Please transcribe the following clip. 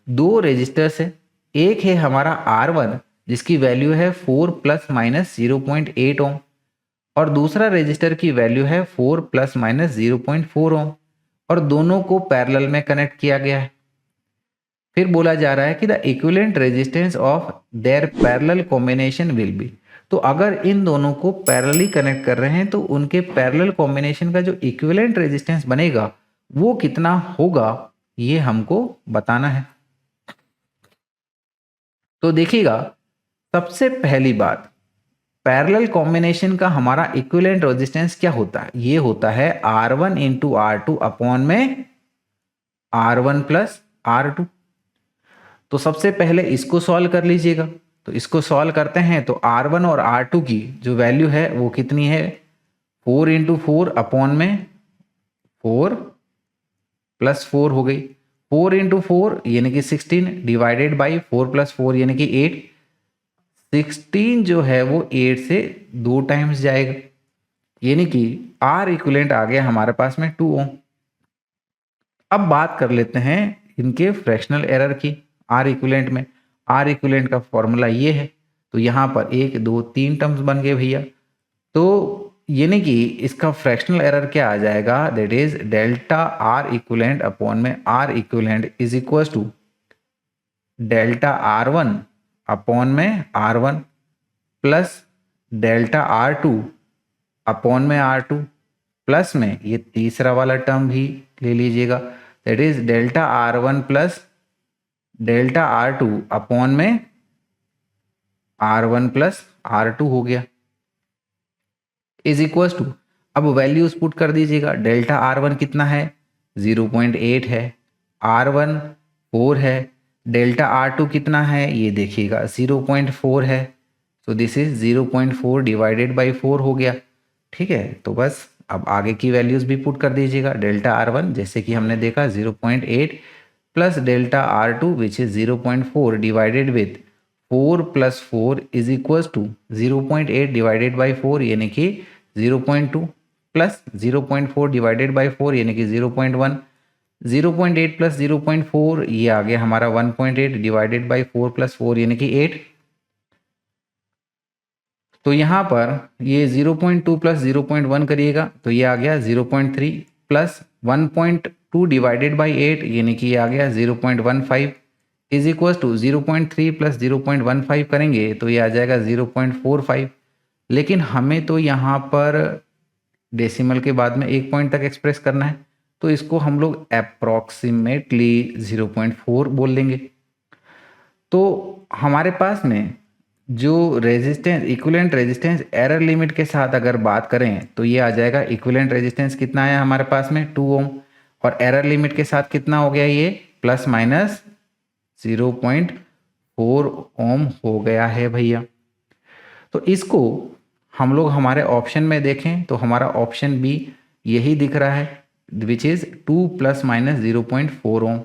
दो रेजिस्टर्स है, एक है हमारा R1 जिसकी वैल्यू है 4 प्लस माइनस 0.8 ओम और दूसरा रेजिस्टर की वैल्यू है 4 प्लस माइनस 0.4 ओम और दोनों को पैरेलल में कनेक्ट किया गया है। फिर बोला जा रहा है कि the equivalent resistance of their parallel combination will be. तो अगर इन दोनों को पैरेलली कनेक्ट कर रहे हैं तो उनके पैरेलल कॉम्बिनेशन का जो इक्विवेलेंट रेजिस्टेंस बनेगा वो कितना होगा, ये हमको बताना है। तो देखिएगा, सबसे पहली बात, पैरेलल कॉम्बिनेशन का हमारा इक्विवेलेंट रेजिस्टेंस क्या होता है? ये होता है R1 इंटू R2 अपॉन में R1 प्लस R2। तो सबसे पहले इसको सॉल्व कर लीजिएगा। तो इसको सॉल्व करते हैं तो R1 और R2 की जो वैल्यू है वो कितनी है? 4 इंटू 4 अपॉन में 4 प्लस 4 हो गई। 4 इंटू 4 यानी कि 16 डिवाइडेड बाई 4 प्लस 4 यानी कि 8। 16 जो है वो 8 से 2 टाइम्स जाएगा, यानी कि R इक्विवेलेंट आ गया हमारे पास में 2 ओम। अब बात कर लेते हैं इनके फ्रैक्शनल एरर की। R इक्विवेलेंट में R इक्विवेलेंट का फॉर्मूला ये है, तो यहाँ पर 1 2 3 टर्म्स बन गए भैया। तो यानी कि इसका फ्रैक्शनल एरर क्या आ जाएगा? That is delta R equivalent upon में R equivalent is equal to delta R1 upon में R1 plus delta R2 upon में R2 प्लस में ये तीसरा वाला टर्म भी ले लीजिएगा, that is delta R1 plus delta R2 upon में R1 प्लस R2 हो गया इज इक्वल टू, अब वैल्यूज पुट कर दीजिएगा। डेल्टा R1 कितना है? 0.8 है। R1 4 है। डेल्टा R2 कितना है? ये देखिएगा 0.4 है। तो दिस इज 0.4 डिवाइडेड बाई 4 हो गया। ठीक है, तो बस अब आगे की वैल्यूज भी पुट कर दीजिएगा। डेल्टा R1 जैसे कि हमने देखा 0.8 plus delta R2 which is 0.4 divided with 4 plus 4 is equal to 0.8 divided by 4 यानी कि 0.2 प्लस 0.4 डिवाइडेड बाई 4 यानी कि 0.1। 0.8 प्लस 0.4 ये आ गया हमारा 1.8 डिवाइडेड बाई 4 प्लस 4 यानी कि 8। तो यहाँ पर ये 0.2 प्लस 0.1 करिएगा तो ये आ गया 0.3 प्लस 1.2 डिवाइडेड बाई 8 यानी कि ये आ गया 0.15 इज इक्वल टू 0.3 प्लस 0.15 करेंगे तो ये आ जाएगा 0.45। लेकिन हमें तो यहाँ पर डेसिमल के बाद में एक पॉइंट तक एक्सप्रेस करना है, तो इसको हम लोग अप्रॉक्सीमेटली 0.4 बोल देंगे। तो हमारे पास में जो resistance equivalent resistance error limit के साथ अगर बात करें तो ये आ जाएगा, इक्विवेलेंट रेजिस्टेंस कितना है हमारे पास में 2 ओम और एरर लिमिट के साथ कितना हो गया? ये प्लस माइनस 0.4 ओम हो गया है भैया। तो इसको हम लोग हमारे ऑप्शन में देखें तो हमारा ऑप्शन बी यही दिख रहा है which is 2 plus minus 0.4 Om.